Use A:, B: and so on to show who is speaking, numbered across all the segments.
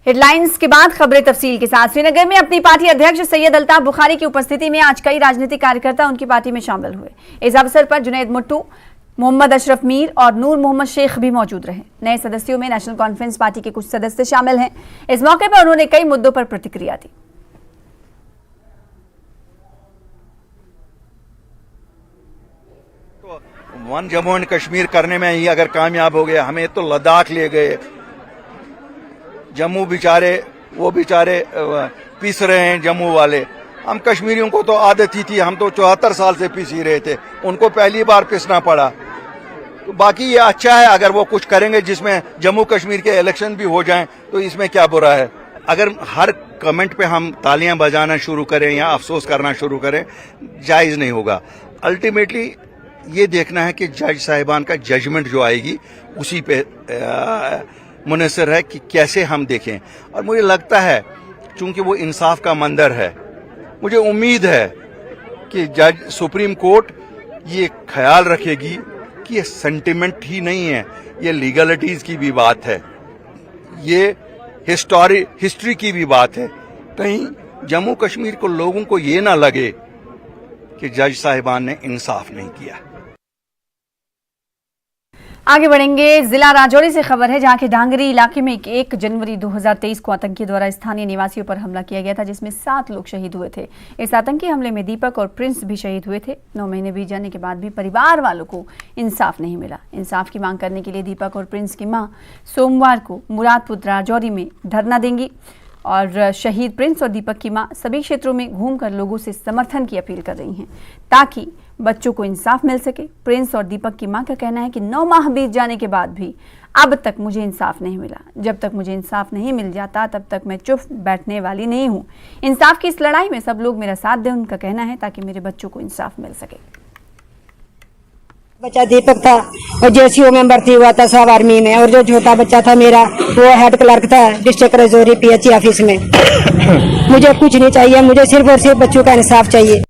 A: Headlines के बाद खबरें तफसील के साथ। श्रीनगर में अपनी पार्टी अध्यक्ष सैयद अल्ताफ बुखारी की उपस्थिति में आज कई राजनीतिक कार्यकर्ता उनकी पार्टी में शामिल हुए। इस अवसर पर जुनैद मुट्टू, मोहम्मद अशरफ मीर और नूर मोहम्मद शेख भी मौजूद रहे। नए सदस्यों में नेशनल कॉन्फ्रेंस पार्टी के कुछ सदस्य शामिल हैं। इस मौके पर उन्होंने कई मुद्दों पर प्रतिक्रिया दी।
B: वन जम्मू एंड कश्मीर करने में ही अगर कामयाब हो गए, हमें तो लद्दाख ले गए, जम्मू वो बेचारे पीस रहे हैं जम्मू वाले। हम कश्मीरियों को तो आदत ही थी, हम तो 74 साल से पीस ही रहे थे, उनको पहली बार पिसना पड़ा। तो बाकी ये अच्छा है अगर वो कुछ करेंगे जिसमें जम्मू कश्मीर के इलेक्शन भी हो जाएं, तो इसमें क्या बुरा है। अगर हर कमेंट पे हम तालियां बजाना शुरू करें या अफसोस करना शुरू करें, जायज नहीं होगा। अल्टीमेटली ये देखना है कि जज साहिबान का जजमेंट जो आएगी उसी पे मुनसर है कि कैसे हम देखें। और मुझे लगता है चूंकि वो इंसाफ का मंदिर है, मुझे उम्मीद है कि जज सुप्रीम कोर्ट ये ख्याल रखेगी कि ये सेंटिमेंट ही नहीं है, ये लीगलिटीज की भी बात है, ये हिस्ट्री की भी बात है। कहीं जम्मू कश्मीर को लोगों को ये ना लगे कि जज साहिबान ने इंसाफ नहीं किया।
A: आगे बढ़ेंगे। जिला राजौरी से खबर है जहां के डांगरी इलाके में 1 जनवरी 2023 को आतंकियों द्वारा स्थानीय निवासियों पर हमला किया गया था, जिसमें 7 लोग शहीद हुए थे। इस आतंकी हमले में दीपक और प्रिंस भी शहीद हुए थे। 9 महीने बीत जाने के बाद भी परिवार वालों को इंसाफ नहीं मिला। इंसाफ की मांग करने के लिए दीपक और प्रिंस की मां सोमवार को मुरादपुर राजौरी में धरना देंगी और शहीद प्रिंस और दीपक की मां सभी क्षेत्रों में घूमकर लोगों से समर्थन की अपील कर रही हैं ताकि बच्चों को इंसाफ मिल सके। प्रिंस और दीपक की मां का कहना है कि 9 माह बीत जाने के बाद भी अब तक मुझे इंसाफ नहीं मिला। जब तक मुझे इंसाफ नहीं मिल जाता तब तक मैं चुप बैठने वाली नहीं हूं। इंसाफ की इस लड़ाई में सब लोग मेरा साथ दें, उनका कहना है, ताकि मेरे बच्चों को इंसाफ मिल सके।
C: बच्चा दीपक था और जेसीओ में भर्ती हुआ था सब आर्मी में, और जो छोटा बच्चा था मेरा वो हेड क्लर्क था डिस्ट्रिक्ट राजौरी पीएचई ऑफिस में। मुझे कुछ नहीं चाहिए, मुझे सिर्फ और सिर्फ बच्चों का इंसाफ चाहिए।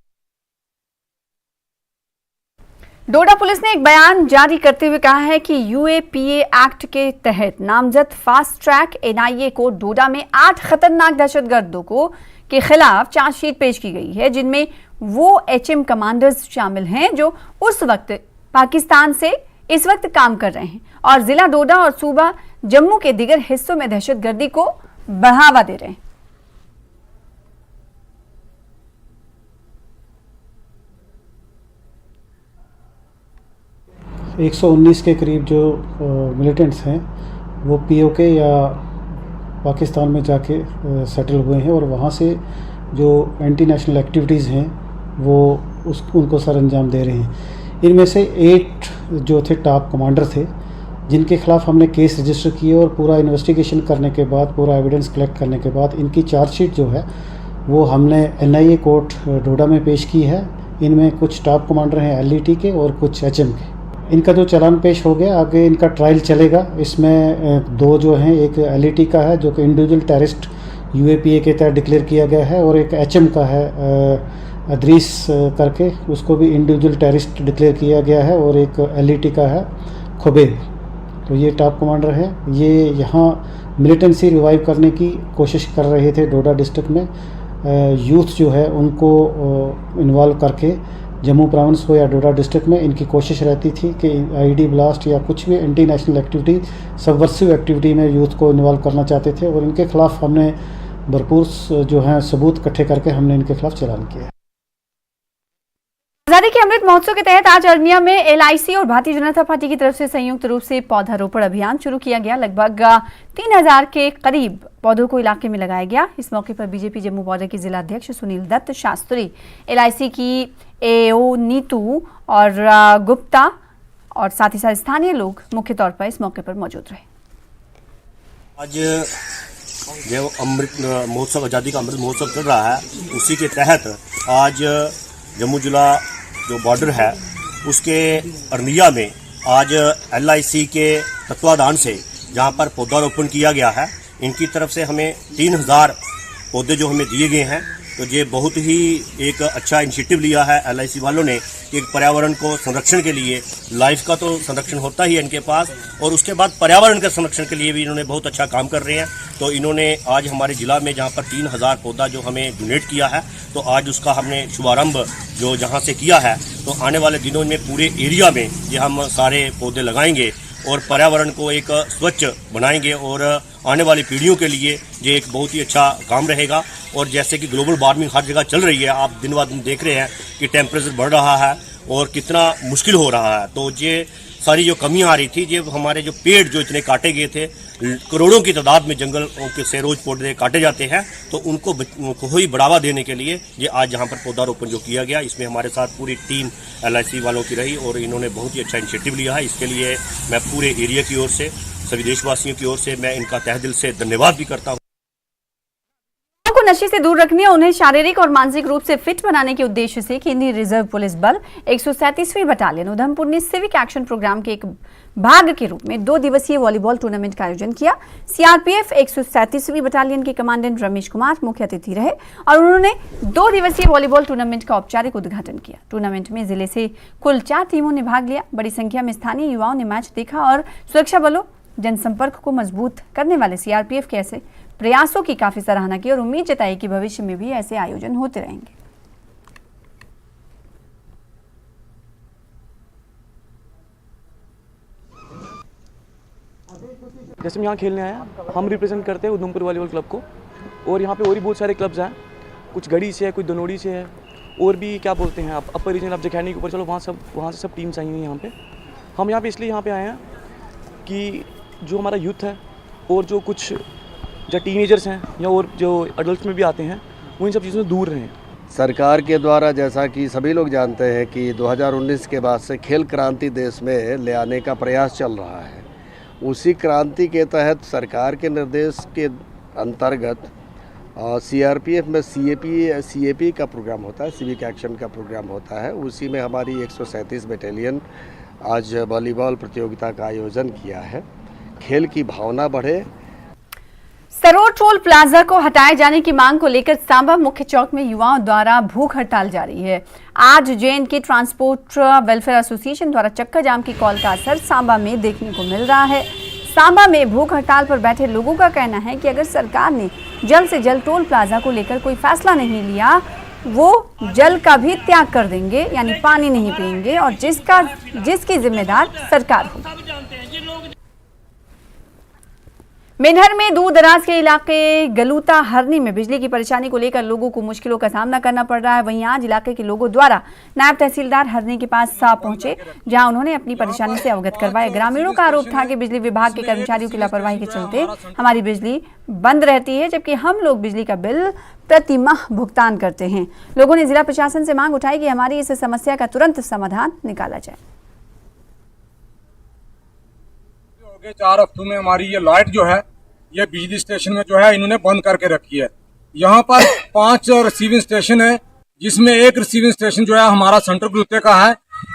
A: डोडा पुलिस ने एक बयान जारी करते हुए कहा है कि यूएपीए एक्ट के तहत नामजद फास्ट ट्रैक एनआईए को डोडा में 8 खतरनाक दहशतगर्दों के खिलाफ चार्जशीट पेश की गई है, जिनमें वो एचएम कमांडर्स शामिल हैं जो उस वक्त पाकिस्तान से इस वक्त काम कर रहे हैं और जिला डोडा और सूबा जम्मू के दीगर हिस्सों में दहशतगर्दी को बढ़ावा दे रहे हैं।
D: एक 119 के करीब जो मिलिटेंट्स हैं वो पीओके या पाकिस्तान में जाके सेटल हुए हैं और वहाँ से जो एंटी नेशनल एक्टिविटीज़ हैं वो उनको सर अंजाम दे रहे हैं। इनमें से 8 जो थे टॉप कमांडर थे, जिनके खिलाफ हमने केस रजिस्टर किए और पूरा इन्वेस्टिगेशन करने के बाद, पूरा एविडेंस कलेक्ट करने के बाद इनकी चार्जशीट जो है वो हमने एनआईए कोर्ट डोडा में पेश की है। इनमें कुछ टॉप कमांडर हैं एलईटी के और कुछ एचएम के। इनका जो चालान पेश हो गया, आगे इनका ट्रायल चलेगा। इसमें 2 जो हैं, एक एलईटी का है जो कि इंडिविजुअल टेररिस्ट यूएपीए के तहत डिक्लेयर किया गया है, और एक एचएम का है अदरीस करके, उसको भी इंडिविजुअल टेररिस्ट डिक्लेयर किया गया है, और एक एलईटी का है खुबैब। तो ये टॉप कमांडर है। ये यहाँ मिलिटेंसी रिवाइव करने की कोशिश कर रहे थे डोडा डिस्ट्रिक्ट में। यूथ जो है उनको इन्वॉल्व करके जम्मू प्रोविंस हो या डोडा डिस्ट्रिक्ट में इनकी कोशिश रहती थी कि आईडी ब्लास्ट या कुछ भी anti national activity, subversive activity में यूथ को इन्वॉल्व करना चाहते थे, और इनके खिलाफ हमने भरपूर जो हैं सबूत इकट्ठे करके हमने इनके खिलाफ चालान किया।
A: आजादी के अमृत महोत्सव के तहत आज अरनिया में एलआईसी और भारतीय जनता पार्टी की तरफ से संयुक्त रूप से पौधारोपण अभियान शुरू किया गया। लगभग 3000 के करीब पौधों को इलाके में लगाया गया। इस मौके पर बीजेपी जम्मू बॉर्डर के जिला अध्यक्ष सुनील दत्त शास्त्री, एलआईसी की एओ नीतू और गुप्ता और साथ ही साथ स्थानीय लोग मुख्य तौर पर इस मौके पर मौजूद रहे।
E: आज जो अमृत महोत्सव, आज़ादी का अमृत महोत्सव चल रहा है, उसी के तहत आज जम्मू जिला जो बॉर्डर है उसके अरनिया में आज एलआईसी के तत्वाधान से जहां पर पौधारोपण किया गया है, इनकी तरफ से हमें 3000 पौधे जो हमें दिए गए हैं, तो ये बहुत ही एक अच्छा इनिशिएटिव लिया है LIC वालों ने कि पर्यावरण को संरक्षण के लिए, लाइफ का तो संरक्षण होता ही है इनके पास, और उसके बाद पर्यावरण के संरक्षण के लिए भी इन्होंने बहुत अच्छा काम कर रहे हैं। तो इन्होंने आज हमारे जिला में जहाँ पर 3000 पौधा जो हमें डोनेट किया है, तो आज उसका हमने शुभारंभ जो जहाँ से किया है, तो आने वाले दिनों में पूरे एरिया में ये हम सारे पौधे लगाएंगे और पर्यावरण को एक स्वच्छ बनाएंगे और आने वाली पीढ़ियों के लिए ये एक बहुत ही अच्छा काम रहेगा। और जैसे कि ग्लोबल वार्मिंग हर जगह चल रही है, आप दिन ब दिन देख रहे हैं कि टेम्परेचर बढ़ रहा है और कितना मुश्किल हो रहा है। तो ये सारी जो कमियां आ रही थी, ये हमारे जो पेड़ जो इतने काटे गए थे, करोड़ों की तादाद में जंगल से रोज पौधे काटे जाते हैं, तो उनको ही बढ़ावा देने के लिए ये आज यहाँ पर पौधारोपण जो किया गया, इसमें हमारे साथ पूरी टीम LIC वालों की रही और इन्होंने बहुत ही अच्छा इनिशिएटिव लिया है। इसके लिए मैं पूरे एरिया की ओर से, सभी देशवासियों की ओर से मैं इनका तहे दिल से धन्यवाद भी करता हूँ।
A: को नशे से दूर रखने और उन्हें शारीरिक और मानसिक रूप से फिट बनाने के उद्देश्य से केंद्रीय रिजर्व पुलिस बल 137वीं बटालियन उधमपुर ने सिविक एक्शन प्रोग्राम के एक भाग के रूप में 2 दिवसीय वॉलीबॉल टूर्नामेंट का आयोजन किया। CRPF 137वीं बटालियन के कमांडेंट रमेश कुमार मुख्य अतिथि रहे और उन्होंने 2 दिवसीय वॉलीबॉल टूर्नामेंट का औपचारिक उद्घाटन किया। टूर्नामेंट में जिले से कुल 4 टीमों ने भाग लिया। बड़ी संख्या में स्थानीय युवाओं ने मैच देखा और सुरक्षा बलों, जनसंपर्क को मजबूत करने वाले CRPF के ऐसे प्रयासों की काफी सराहना की और उम्मीद जताई कि भविष्य में भी ऐसे आयोजन होते रहेंगे।
F: जैसे हम यहाँ खेलने आए हैं, हम रिप्रेजेंट करते हैं उधमपुर वॉलीबॉल क्लब को, और यहाँ पे और भी बहुत सारे क्लब्स हैं, कुछ गढ़ी से है, कुछ दनोड़ी से है, और भी क्या बोलते हैं आप अपर रीजन, आप जखैनी के ऊपर चलो, वहाँ से सब टीम्स आई हुई हैं यहाँ पे। हम यहाँ पे इसलिए यहाँ पे आए हैं कि जो हमारा यूथ है और जो कुछ जो टीनेजर्स हैं या और जो अडल्ट में भी आते हैं, वो इन सब चीज़ों से दूर रहें।
G: सरकार के द्वारा, जैसा कि सभी लोग जानते हैं कि 2019 के बाद से खेल क्रांति देश में ले आने का प्रयास चल रहा है। उसी क्रांति के तहत सरकार के निर्देश के अंतर्गत CRPF में CAP का प्रोग्राम होता है, सिविक एक्शन का प्रोग्राम होता है। उसी में हमारी 137 बटालियन आज वॉलीबॉल प्रतियोगिता का आयोजन किया है। खेल की भावना बढ़े।
A: सरोर टोल प्लाजा को हटाए जाने की मांग को लेकर सांबा मुख्य चौक में युवाओं द्वारा भूख हड़ताल जारी है। आज JNK ट्रांसपोर्ट वेलफेयर एसोसिएशन द्वारा चक्का जाम की कॉल का असर सांबा में देखने को मिल रहा है। सांबा में भूख हड़ताल पर बैठे लोगों का कहना है कि अगर सरकार ने जल्द से जल्द टोल प्लाजा को लेकर कोई फैसला नहीं लिया, वो जल का भी त्याग कर देंगे, यानी पानी नहीं पिएंगे, और जिसकी जिम्मेदार सरकार होगी। मेंढर में दूर दराज के इलाके गलूता हरनी में बिजली की परेशानी को लेकर लोगों को मुश्किलों का सामना करना पड़ रहा है। वहीं आज इलाके के लोगों द्वारा नायब तहसीलदार हरनी के पास पहुंचे, जहां उन्होंने अपनी परेशानी से अवगत करवाया। ग्रामीणों का आरोप था कि बिजली विभाग के कर्मचारियों की लापरवाही के चलते हमारी बिजली बंद रहती है, जबकि हम लोग बिजली का बिल प्रति माह भुगतान करते हैं। लोगों ने जिला प्रशासन से मांग उठाई कि हमारी इस समस्या का तुरंत समाधान निकाला जाए।
H: 4 हफ्तों में हमारी ये लाइट जो है, ये बिजली स्टेशन में जो है इन्होंने बंद करके रखी है। यहाँ पर 5 रिसीविंग स्टेशन है, जिसमें एक रिसीविंग स्टेशन जो है हमारा सेंट्रल गुरुते का है।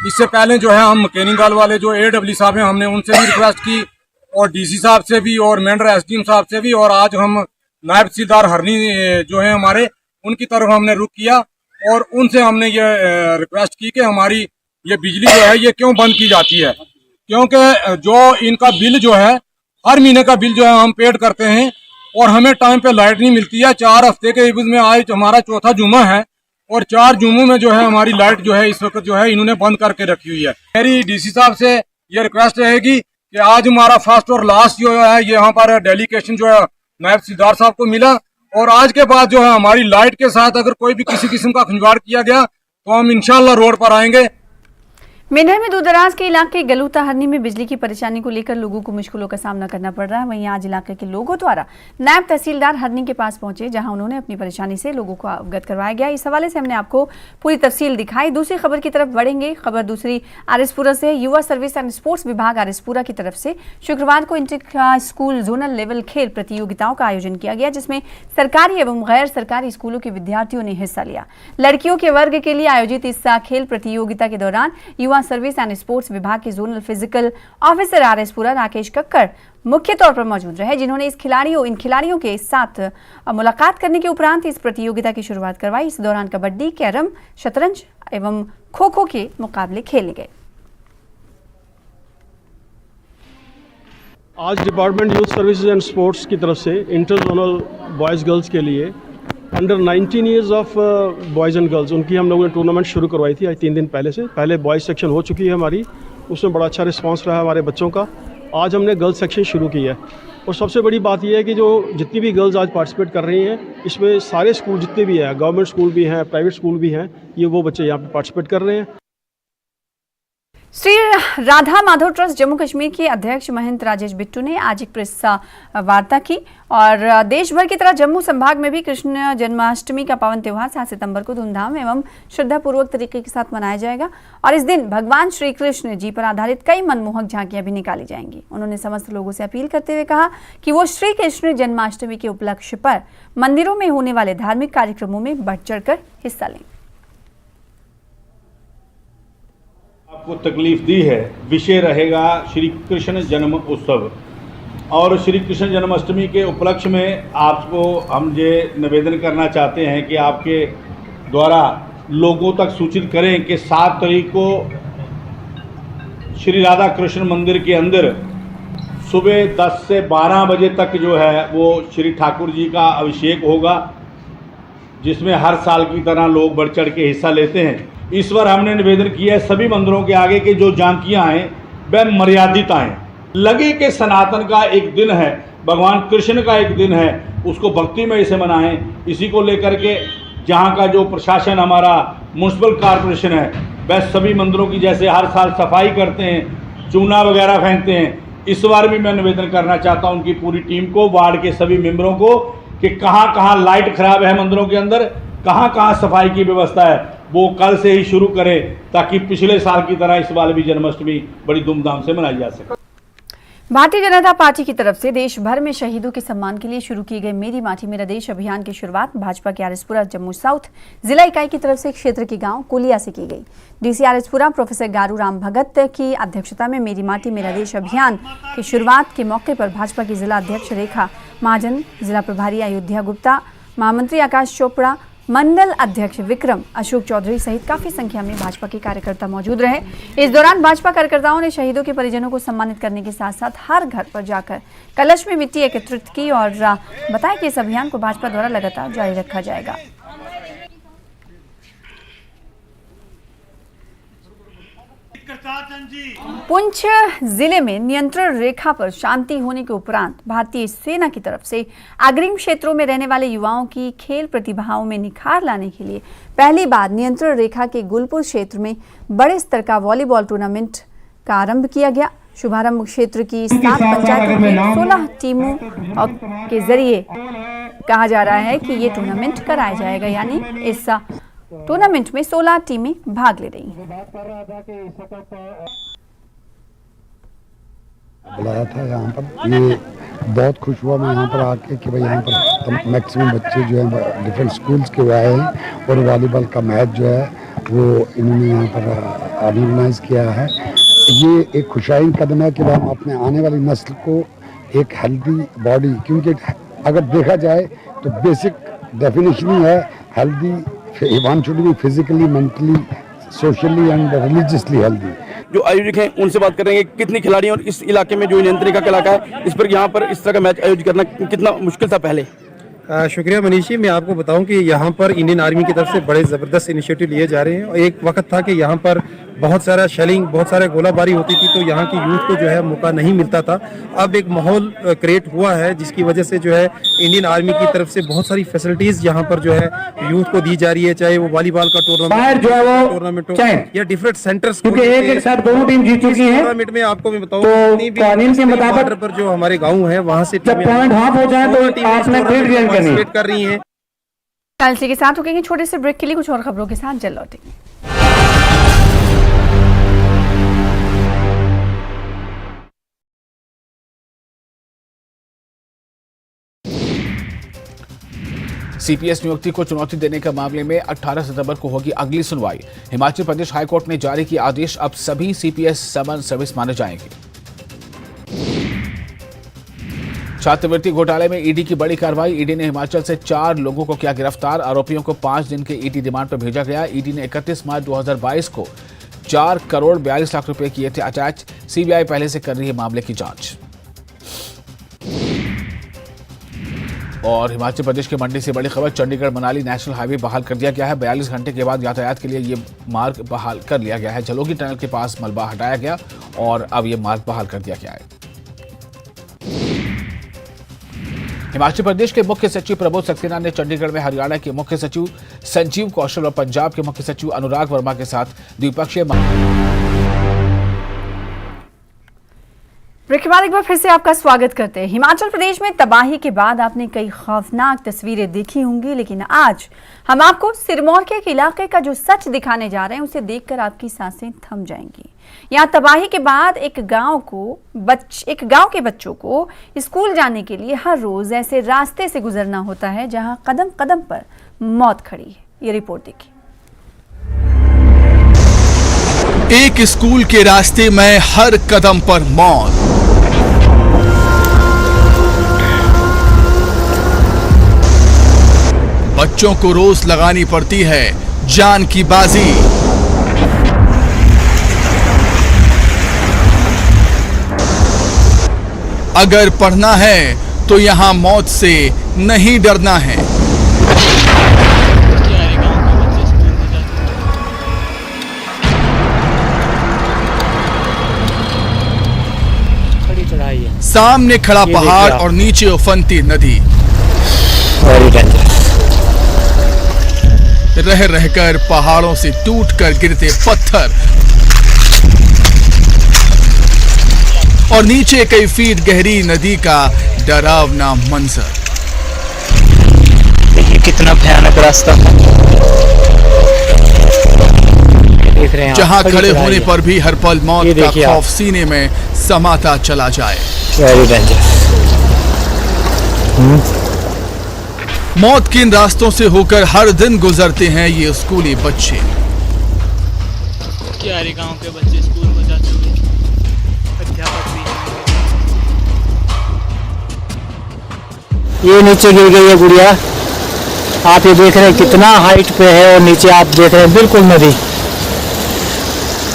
H: इससे पहले जो है हम मैकेनिकल वाले जो AW साहब हैं, हमने उनसे भी रिक्वेस्ट की और DC साहब से भी और मेंढर SDM साहब से भी, और आज हम नायब तहसीलदार हरनी जो है हमारे, उनकी तरफ हमने रुख किया और उनसे हमने ये रिक्वेस्ट की कि हमारी ये बिजली जो है ये क्यों बंद की जाती है, क्योंकि जो इनका बिल जो है, हर महीने का बिल जो है हम पेड करते हैं और हमें टाइम पे लाइट नहीं मिलती है। 4 हफ्ते के एवज में आज हमारा चौथा जुम्मा है और 4 जुम्मों में जो है हमारी लाइट जो है इस वक्त जो है इन्होंने बंद करके रखी हुई है। मेरी DC साहब से ये रिक्वेस्ट रहेगी कि आज हमारा फर्स्ट और लास्ट जो है ये यहाँ पर डेलीगेशन जो है नायब तहसीलदार साहब को मिला, और आज के बाद जो है हमारी लाइट के साथ अगर कोई भी किसी किस्म का खिलवाड़ किया गया तो हम इंशाल्लाह रोड पर आएंगे।
A: मेंढर में दूरदराज के इलाके गलूता हरनी में बिजली की परेशानी को लेकर लोगों को मुश्किलों का सामना करना पड़ रहा है। वहीं आज इलाके के लोगों द्वारा नायब तहसीलदार हरनी के पास पहुंचे, जहां उन्होंने अपनी परेशानी से लोगों को अवगत करवाया गया। इस हवाले से हमने आपको पूरी तफसील दिखाई। दूसरी खबर की तरफ बढ़ेंगे। खबर दूसरी आरएसपुरा से। युवा सर्विस एंड स्पोर्ट्स विभाग आरएसपुरा की तरफ से शुक्रवार को इंटर स्कूल जोनल लेवल खेल प्रतियोगिताओं का आयोजन किया गया, जिसमें सरकारी एवं गैर सरकारी स्कूलों के विद्यार्थियों ने हिस्सा लिया। लड़कियों के वर्ग के लिए आयोजित इस खेल प्रतियोगिता के दौरान युवा सर्विस एंड स्पोर्ट्स विभाग के zonal physical officer RS Pura Rakesh Kakkar मुख्य तौर पर मौजूद रहे, जिन्होंने इन खिलाड़ियों के साथ मुलाकात करने के उपरांत इस प्रतियोगिता की शुरुआत करवाई। इस दौरान कबड्डी, कैरम, शतरंज एवं खो-खो के मुकाबले खेले गए।
I: आज department youth services and sports की तरफ से इंटर जोनल बॉयज़ गर्ल्स के लिए under 19 years of boys and girls उनकी हम लोगों ने टूर्नामेंट शुरू करवाई थी आज 3 दिन पहले से। पहले बॉयज़ सेक्शन हो चुकी है हमारी, उसमें बड़ा अच्छा रिस्पांस रहा हमारे बच्चों का। आज हमने गर्ल्स सेक्शन शुरू किया है और सबसे बड़ी बात यह है कि जो जितनी भी गर्ल्स आज पार्टिसिपेट कर रही हैं, इसमें सारे स्कूल जितने भी हैं, गवर्नमेंट स्कूल भी हैं, प्राइवेट स्कूल भी हैं, ये वो बच्चे यहाँ पे पार्टिसिपेट कर रहे हैं।
A: श्री राधा माधव ट्रस्ट जम्मू कश्मीर के अध्यक्ष महंत राजेश बिट्टू ने आज एक प्रेस वार्ता की और देश भर की तरह जम्मू संभाग में भी कृष्ण जन्माष्टमी का पावन त्योहार 7 सितंबर को धूमधाम एवं श्रद्धापूर्वक तरीके के साथ मनाया जाएगा और इस दिन भगवान श्री कृष्ण जी पर आधारित कई मनमोहक झांकियां भी निकाली जाएंगी। उन्होंने समस्त लोगों से अपील करते हुए कहा कि वो श्री कृष्ण जन्माष्टमी के उपलक्ष्य पर मंदिरों में होने वाले धार्मिक कार्यक्रमों में बढ़ चढ़कर हिस्सा लें।
J: आपको तकलीफ दी है, विषय रहेगा श्री कृष्ण जन्म उत्सव और श्री कृष्ण जन्माष्टमी के उपलक्ष्य में आपको हम ये निवेदन करना चाहते हैं कि आपके द्वारा लोगों तक सूचित करें कि 7 तारीख को श्री राधा कृष्ण मंदिर के अंदर सुबह 10 से 12 बजे तक जो है वो श्री ठाकुर जी का अभिषेक होगा, जिसमें हर साल की तरह लोग बढ़ चढ़ के हिस्सा लेते हैं। इस बार हमने निवेदन किया है सभी मंदिरों के आगे के जो झांकियां हैं वह मर्यादित आएँ। लगे कि सनातन का एक दिन है, भगवान कृष्ण का एक दिन है, उसको भक्तिमय से मनाएं। इसी को लेकर के जहां का जो प्रशासन हमारा म्यूनसिपल कॉरपोरेशन है वह सभी मंदिरों की जैसे हर साल सफाई करते हैं, चूना वगैरह फेंकते हैं, इस बार भी मैं निवेदन करना चाहता हूं उनकी पूरी टीम को, वार्ड के सभी मेंबरों को कि कहाँ कहाँ लाइट खराब है मंदिरों के अंदर, कहाँ कहाँ सफाई की व्यवस्था है, वो कल से ही शुरू करें ताकि पिछले साल की तरह इस बार भी जन्माष्टमी बड़ी धूमधाम से मनाई जा सके।
A: भारतीय जनता पार्टी की तरफ से देश भर में शहीदों के सम्मान के लिए शुरू किए गए मेरी माटी मेरा देश अभियान की शुरुआत भाजपा के आरएसपुरा जम्मू साउथ जिला इकाई की तरफ से क्षेत्र के गांव कोलिया से की गई। डीसी आरएसपुरा प्रोफेसर गारू राम भगत की अध्यक्षता में मेरी माटी मेरा देश अभियान की शुरुआत के मौके पर भाजपा की जिला अध्यक्ष रेखा महाजन, जिला प्रभारी अयोध्या गुप्ता, महामंत्री आकाश चोपड़ा, मंडल अध्यक्ष विक्रम अशोक चौधरी सहित काफी संख्या में भाजपा के कार्यकर्ता मौजूद रहे। इस दौरान भाजपा कार्यकर्ताओं ने शहीदों के परिजनों को सम्मानित करने के साथ साथ हर घर पर जाकर कलश में मिट्टी एकत्रित की और बताया कि इस अभियान को भाजपा द्वारा लगातार जारी रखा जाएगा। पुंछ जिले में नियंत्रण रेखा पर शांति होने के उपरांत भारतीय सेना की तरफ से अग्रिम क्षेत्रों में रहने वाले युवाओं की खेल प्रतिभाओं में निखार लाने के लिए पहली बार नियंत्रण रेखा के गुलपुर क्षेत्र में बड़े स्तर का वॉलीबॉल टूर्नामेंट का आरंभ किया गया। शुभारंभ क्षेत्र की 7 पंचायतों की 16 टीमों के जरिए कहा जा रहा है कि ये टूर्नामेंट कराया जाएगा, यानी इस टूर्नामेंट में 16 टीमें भाग ले रही हैं।
K: बुलाया था यहाँ पर, ये बहुत खुश हुआ मैं यहाँ पर आके कि भाई यहाँ पर मैक्सिमम बच्चे जो हैं डिफरेंट स्कूल्स के हुए आए हैं और वॉलीबॉल का मैच जो है वो इन्होंने यहाँ पर ऑर्गेनाइज किया है। ये एक खुशाइन कदम है कि हम अपने आने वाली नस्ल को एक हेल्दी बॉडी, क्योंकि अगर देखा जाए तो बेसिक डेफिनेशन ही है healthy, one should be physically, mentally, socially and religiously healthy.
L: जो आयोजक हैं उनसे बात करेंगे कितने खिलाड़ी और इस इलाके में जो नियंत्रण का इलाका है इस पर यहाँ पर इस तरह का मैच आयोजित करना कितना मुश्किल था पहले?
M: शुक्रिया मनीषी, मैं आपको बताऊं कि यहाँ पर इंडियन आर्मी की तरफ से बड़े ज़बरदस्त इनिशिएटिव लिए जा रहे हैं और एक वक्त था कि यहाँ पर बहुत सारा शेलिंग, बहुत सारा गोलाबारी होती थी तो यहाँ की यूथ को जो है मौका नहीं मिलता था। अब एक माहौल क्रिएट हुआ है जिसकी वजह से जो है इंडियन आर्मी की तरफ से बहुत सारी फैसिलिटीज यहाँ पर जो है यूथ को दी जा रही है, चाहे वो वॉलीबॉल का टूर्नामेंट हो या डिफरेंट सेंटर्स, क्योंकि एक साथ दोनों टीम जीत चुकी है। टूर्नामेंट में आपको मैं बताऊँ बॉर्डर पर जो हमारे गाँव है वहाँ से कर रही है।
A: इसी के साथ रुकेंगे छोटे से ब्रेक के लिए, कुछ और खबरों के साथ जल्द लौटेंगे।
N: सीपीएस नियुक्ति को चुनौती देने के मामले में 18 सितंबर को होगी अगली सुनवाई। हिमाचल प्रदेश हाईकोर्ट ने जारी किया आदेश, अब सभी सीपीएस समन सर्विस माने जाएंगे। छात्रवृत्ति घोटाले में ईडी की बड़ी कार्रवाई। ईडी ने हिमाचल से 4 लोगों को किया गिरफ्तार। आरोपियों को 5 दिन के ईडी रिमांड पर भेजा गया। ईडी ने 31 मार्च 2022 को 4 करोड़ 42 लाख रुपए किए थे अटैच। सीबीआई पहले से कर रही है मामले की जांच। और हिमाचल प्रदेश के मंडी से बड़ी खबर, चंडीगढ़ मनाली नेशनल हाईवे बहाल कर दिया गया है। 42 घंटे के बाद यातायात के लिए ये मार्ग बहाल कर लिया गया है। जलोगी टनल के पास मलबा हटाया गया और अब ये मार्ग बहाल कर दिया गया है। हिमाचल प्रदेश के मुख्य सचिव प्रबोध सक्सेना ने चंडीगढ़ में हरियाणा के मुख्य सचिव संजीव कौशल और पंजाब के मुख्य सचिव अनुराग वर्मा के साथ द्विपक्षीय
A: ब्रेक के बाद एक बार फिर से आपका स्वागत करते हैं। हिमाचल प्रदेश में तबाही के बाद आपने कई खौफनाक तस्वीरें देखी होंगी, लेकिन आज हम आपको सिरमौर के एक इलाके का जो सच दिखाने जा रहे हैं उसे देखकर आपकी सांसें थम जाएंगी। यहाँ तबाही के बाद एक गांव के बच्चों को स्कूल जाने के लिए हर रोज ऐसे रास्ते से गुजरना होता है जहां कदम कदम पर मौत खड़ी है। ये रिपोर्ट देखिए।
O: एक स्कूल के रास्ते में हर कदम पर मौत। बच्चों को रोज लगानी पड़ती है जान की बाजी। अगर पढ़ना है तो यहां मौत से नहीं डरना है। सामने खड़ा पहाड़ और नीचे उफनती नदी। रह रहकर पहाड़ों से टूटकर गिरते पत्थर और नीचे कई फीट गहरी नदी का डरावना मंजर।
P: देखिए कितना भयानक रास्ता है। देख रहे हैं
O: जहां खड़े होने पर भी हर पल मौत का खौफ सीने में समाता चला जाए।
P: Very dangerous.
O: मौत के इन रास्तों से होकर हर दिन गुजरते हैं ये स्कूली बच्चे।
P: कियारी गांव के बच्चे स्कूल में जाते हुए, अध्यापक भी। ये नीचे गिर गई है गुड़िया। आप ये देख रहे हैं कितना हाइट पे है और नीचे आप देख रहे हैं बिल्कुल नदी।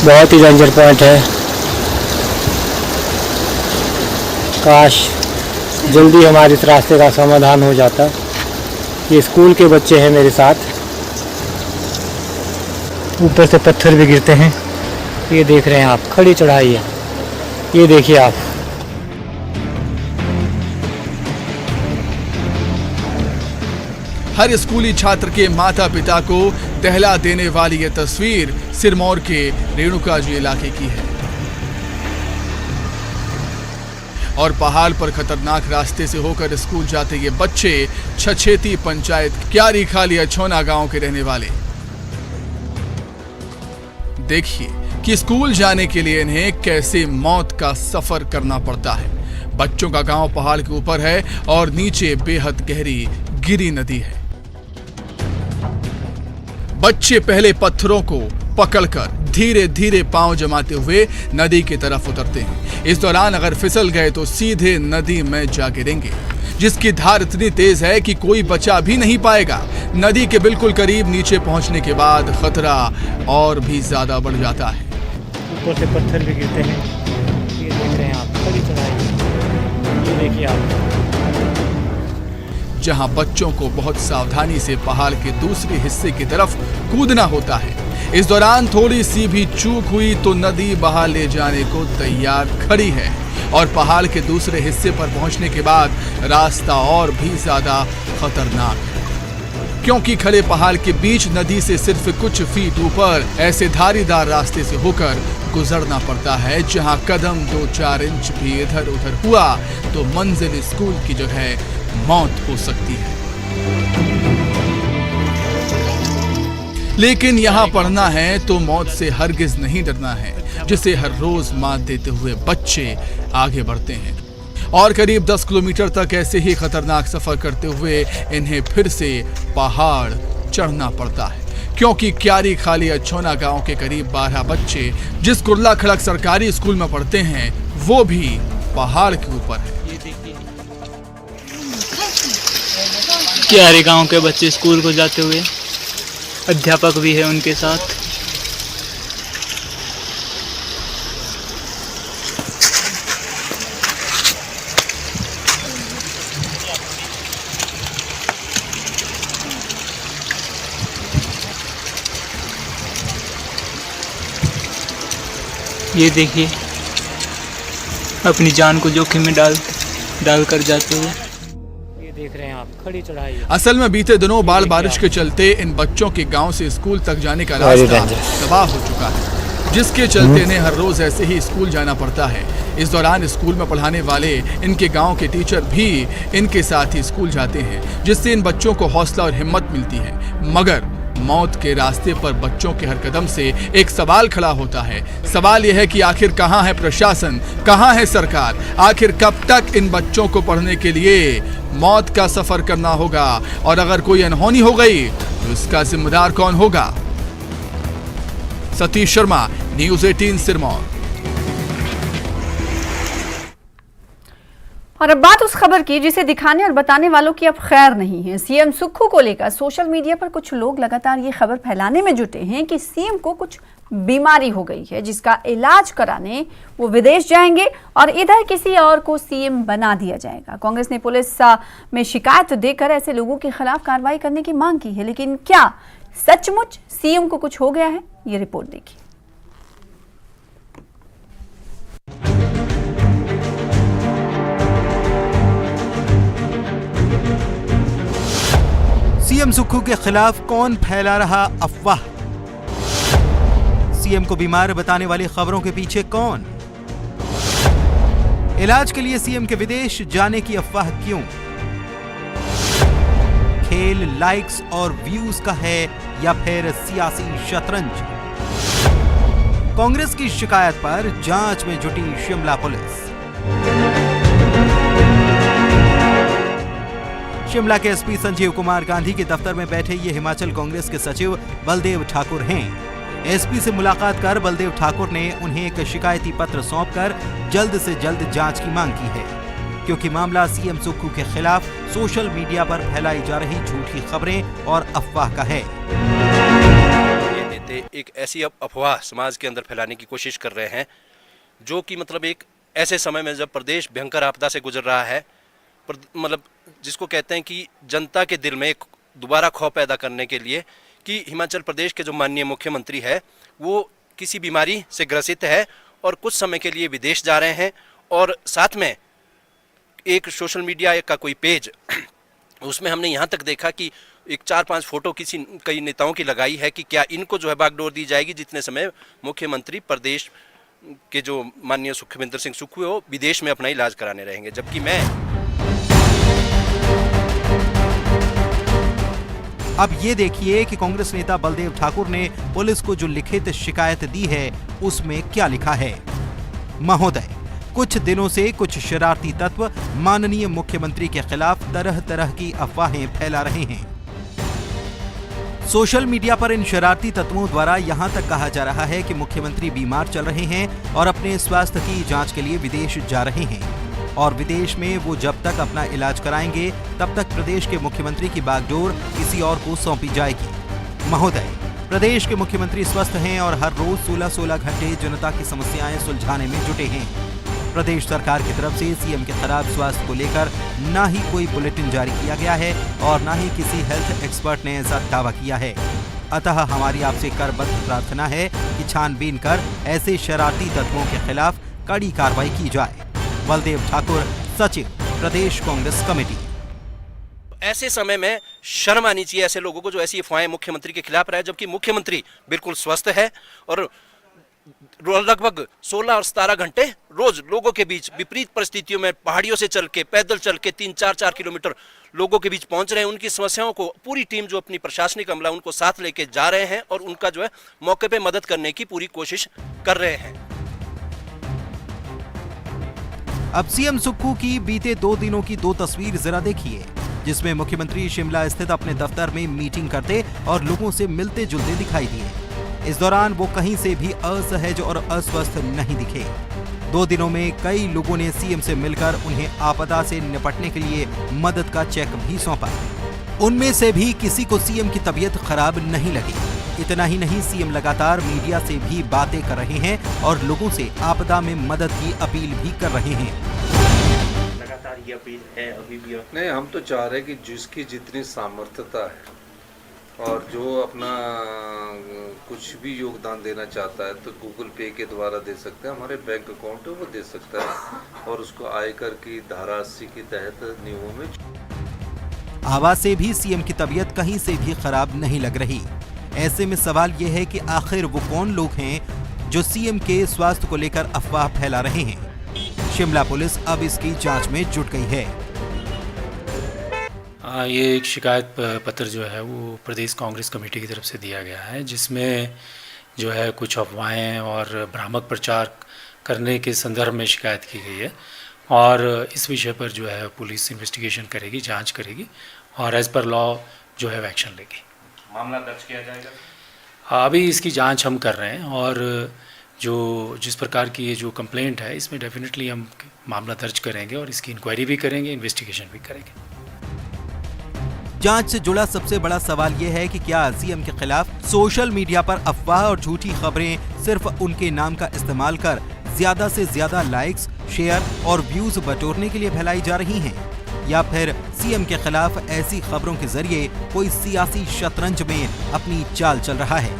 P: बहुत ही डेंजर पॉइंट है। काश जल्दी हमारे इस रास्ते का समाधान हो जाता। ये स्कूल के बच्चे हैं मेरे साथ। ऊपर से पत्थर भी गिरते हैं। ये देख रहे हैं आप, खड़ी चढ़ाई है। ये देखिए आप।
O: हर स्कूली छात्र के माता पिता को दहला देने वाली ये तस्वीर सिरमौर के रेणुका जी इलाके की है। और पहाड़ पर खतरनाक रास्ते से होकर स्कूल जाते ये बच्चे छछेती पंचायत क्यारी खाली अछोना गांव के रहने वाले। देखिए कि स्कूल जाने के लिए इन्हें कैसे मौत का सफर करना पड़ता है। बच्चों का गांव पहाड़ के ऊपर है और नीचे बेहद गहरी गिरी नदी है। बच्चे पहले पत्थरों को पकड़कर धीरे धीरे पांव जमाते हुए नदी की तरफ उतरते हैं। इस दौरान अगर फिसल गए तो सीधे नदी में जा गिरेंगे, जिसकी धार इतनी तेज है कि कोई बचा भी नहीं पाएगा। नदी के बिल्कुल करीब नीचे पहुंचने के बाद खतरा और भी ज्यादा बढ़ जाता है।
P: ऊपर से पत्थर भी गिरते हैं। ये देख रहे हैं आप, खड़ी चढ़ाई। ये देखिए आप।
O: जहां बच्चों को बहुत सावधानी से पहाड़ के दूसरे हिस्से की तरफ कूदना होता है। इस दौरान थोड़ी सी भी चूक हुई तो नदी बहा ले जाने को तैयार खड़ी है और पहाड़ के दूसरे हिस्से पर पहुंचने के बाद रास्ता और भी ज्यादा खतरनाक है, क्योंकि खड़े पहाड़ के बीच नदी से सिर्फ कुछ फीट ऊपर ऐसे धारीदार रास्ते से होकर गुजरना पड़ता है, जहां कदम 2-4 इंच भी इधर उधर हुआ तो मंजिल स्कूल की जगह मौत हो सकती है। लेकिन यहाँ पढ़ना है तो मौत से हरगिज नहीं डरना है, जिसे हर रोज मात देते हुए बच्चे आगे बढ़ते हैं। और करीब 10 किलोमीटर तक ऐसे ही खतरनाक सफर करते हुए इन्हें फिर से पहाड़ चढ़ना पड़ता है, क्योंकि क्यारी खाली अछोना गांव के करीब 12 बच्चे जिस कुर्ला खड़क सरकारी स्कूल में पढ़ते हैं वो भी पहाड़ के ऊपर है।
Q: क्यारी गांव के बच्चे स्कूल को जाते हुए, अध्यापक भी है उनके साथ। ये देखिए अपनी जान को जोखिम में डाल कर जाते हुए। ये देख रहे हैं आप, खड़ी चढ़ाई।
O: असल में बीते दिनों बाढ़ बारिश के चलते इन बच्चों के गांव से स्कूल तक जाने का रास्ता तबाह हो चुका है, जिसके चलते इन्हें हर रोज ऐसे ही स्कूल जाना पड़ता है। इस दौरान स्कूल में पढ़ाने वाले इनके गांव के टीचर भी इनके साथ ही स्कूल जाते हैं, जिससे इन बच्चों को हौसला और हिम्मत मिलती है। मगर मौत के रास्ते पर बच्चों के हर कदम से एक सवाल खड़ा होता है। सवाल यह है कि आखिर कहां है प्रशासन, कहां है सरकार? आखिर कब तक इन बच्चों को पढ़ने के लिए मौत का सफर करना होगा? और अगर कोई अनहोनी हो गई तो इसका जिम्मेदार कौन होगा? सतीश शर्मा, न्यूज़ 18 सिरमौर।
A: और अब बात उस खबर की जिसे दिखाने और बताने वालों की अब खैर नहीं है। सीएम सुक्खू को लेकर सोशल मीडिया पर कुछ लोग लगातार ये खबर फैलाने में जुटे हैं कि सीएम को कुछ बीमारी हो गई है, जिसका इलाज कराने वो विदेश जाएंगे और इधर किसी और को सीएम बना दिया जाएगा। कांग्रेस ने पुलिस में शिकायत देकर ऐसे लोगों के खिलाफ कार्रवाई करने की मांग की है, लेकिन क्या सचमुच सीएम को कुछ हो गया है? ये रिपोर्ट देखिए।
R: सीएम सुक्खू के खिलाफ कौन फैला रहा अफवाह? सीएम को बीमार बताने वाली खबरों के पीछे कौन? इलाज के लिए सीएम के विदेश जाने की अफवाह क्यों? खेल लाइक्स और व्यूज का है या फिर सियासी शतरंज? कांग्रेस की शिकायत पर जांच में जुटी शिमला पुलिस। शिमला के एसपी संजीव कुमार गांधी के दफ्तर में बैठे ये हिमाचल कांग्रेस के सचिव बलदेव ठाकुर हैं। एसपी से मुलाकात कर बलदेव ठाकुर ने उन्हें एक शिकायती पत्र सौंपकर जल्द से जल्द जांच की मांग की है, क्योंकि मामला सीएम सुक्खू के खिलाफ सोशल मीडिया पर फैलाई जा रही झूठी खबरें और अफवाह का है।
S: ये नेता एक ऐसी अफवाह समाज के अंदर फैलाने की कोशिश कर रहे हैं, जो कि मतलब एक ऐसे समय में जब प्रदेश भयंकर आपदा से गुजर रहा है, मतलब जिसको कहते हैं कि जनता के दिल में एक दोबारा खौफ पैदा करने के लिए कि हिमाचल प्रदेश के जो माननीय मुख्यमंत्री है वो किसी बीमारी से ग्रसित है और कुछ समय के लिए विदेश जा रहे हैं। और साथ में एक सोशल मीडिया का कोई पेज, उसमें हमने यहाँ तक देखा कि एक 4-5 फोटो कई नेताओं की लगाई है कि क्या इनको जो है बागडोर दी जाएगी जितने समय मुख्यमंत्री प्रदेश के जो माननीय सुखविंदर सिंह सुक्खू है वो विदेश में अपना इलाज कराने रहेंगे। जबकि मैं
R: अब ये देखिए कि कांग्रेस नेता बलदेव ठाकुर ने पुलिस को जो लिखित शिकायत दी है उसमें क्या लिखा है। महोदय, कुछ दिनों से कुछ शरारती तत्व माननीय मुख्यमंत्री के खिलाफ तरह तरह की अफवाहें फैला रहे हैं। सोशल मीडिया पर इन शरारती तत्वों द्वारा यहां तक कहा जा रहा है कि मुख्यमंत्री बीमार चल रहे हैं और अपने स्वास्थ्य की जांच के लिए विदेश जा रहे हैं, और विदेश में वो जब तक अपना इलाज कराएंगे तब तक प्रदेश के मुख्यमंत्री की बागडोर किसी और को सौंपी जाएगी। महोदय, प्रदेश के मुख्यमंत्री स्वस्थ हैं और हर रोज 16-16 घंटे जनता की समस्याएं सुलझाने में जुटे हैं। प्रदेश सरकार की तरफ से सीएम के खराब स्वास्थ्य को लेकर ना ही कोई बुलेटिन जारी किया गया है और ना ही किसी हेल्थ एक्सपर्ट ने ऐसा दावा किया है। अतः हमारी आपसे करबद्ध प्रार्थना है कि छानबीन कर ऐसे शरारती तत्वों के खिलाफ कड़ी कार्रवाई की जाए। बलदेव ठाकुर, सचिव, प्रदेश कांग्रेस कमेटी।
S: ऐसे समय में शर्म आनी चाहिए ऐसे लोगों को जो ऐसी अफवाहें मुख्यमंत्री के खिलाफ रहे, जबकि मुख्यमंत्री बिल्कुल स्वस्थ है और लगभग 16 और 17 घंटे रोज लोगों के बीच विपरीत परिस्थितियों में पहाड़ियों से चल के, पैदल चल के 3-4 किलोमीटर लोगों के बीच पहुंच रहे हैं। उनकी समस्याओं को पूरी टीम जो अपनी प्रशासनिक अमला उनको साथ लेके जा रहे हैं और उनका जो है मौके पे मदद करने की पूरी कोशिश कर रहे हैं।
R: अब सीएम सुक्खू की बीते 2 दिनों की 2 तस्वीर जरा देखिए, जिसमें मुख्यमंत्री शिमला स्थित अपने दफ्तर में मीटिंग करते और लोगों से मिलते जुलते दिखाई दिए। इस दौरान वो कहीं से भी असहज और अस्वस्थ नहीं दिखे। 2 दिनों में कई लोगों ने सीएम से मिलकर उन्हें आपदा से निपटने के लिए मदद का चेक भी सौंपा। उनमें से भी किसी को सीएम की तबीयत खराब नहीं लगी। इतना ही नहीं, सीएम लगातार मीडिया से भी बातें कर रहे हैं और लोगों से आपदा में मदद की अपील भी कर रहे हैं।
T: लगातार ये अपील है अभी भी? नहीं, हम तो चाह रहे हैं कि जिसकी जितनी सामर्थ्यता है और जो अपना कुछ भी योगदान देना चाहता है तो गूगल पे के द्वारा दे सकता है, हमारे बैंक अकाउंट है वो दे सकता है और उसको आयकर की धारा 80 के तहत नियमों में।
R: आवाज से भी सीएम की तबीयत कहीं से भी खराब नहीं लग रही। ऐसे में सवाल ये है कि आखिर वो कौन लोग हैं जो सीएम के स्वास्थ्य को लेकर अफवाह फैला रहे हैं। शिमला पुलिस अब इसकी जांच में जुट गई है।
P: ये एक शिकायत पत्र जो है वो प्रदेश कांग्रेस कमेटी की तरफ से दिया गया है, जिसमें जो है कुछ अफवाहें और भ्रामक प्रचार करने के संदर्भ में शिकायत की गई है और इस विषय पर जो है पुलिस इन्वेस्टिगेशन करेगी, जांच करेगी और एज पर लॉ जो है एक्शन लेगी।
T: मामला दर्ज किया जाएगा?
P: अभी इसकी जांच हम कर रहे हैं और जो जिस प्रकार की ये जो कंप्लेंट है इसमें डेफिनेटली हम मामला दर्ज करेंगे और इसकी इंक्वायरी भी करेंगे, इन्वेस्टिगेशन भी करेंगे।
R: जांच से जुड़ा सबसे बड़ा सवाल यह है कि क्या सीएम के खिलाफ सोशल मीडिया पर अफवाह और झूठी खबरें सिर्फ उनके नाम का इस्तेमाल कर ज्यादा से ज्यादा लाइक्स, शेयर और व्यूज बटोरने के लिए फैलाई जा रही हैं, या फिर सीएम के खिलाफ ऐसी खबरों के जरिए कोई सियासी शतरंज में अपनी चाल चल रहा है।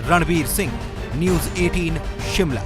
R: रणवीर सिंह, न्यूज़ 18 शिमला।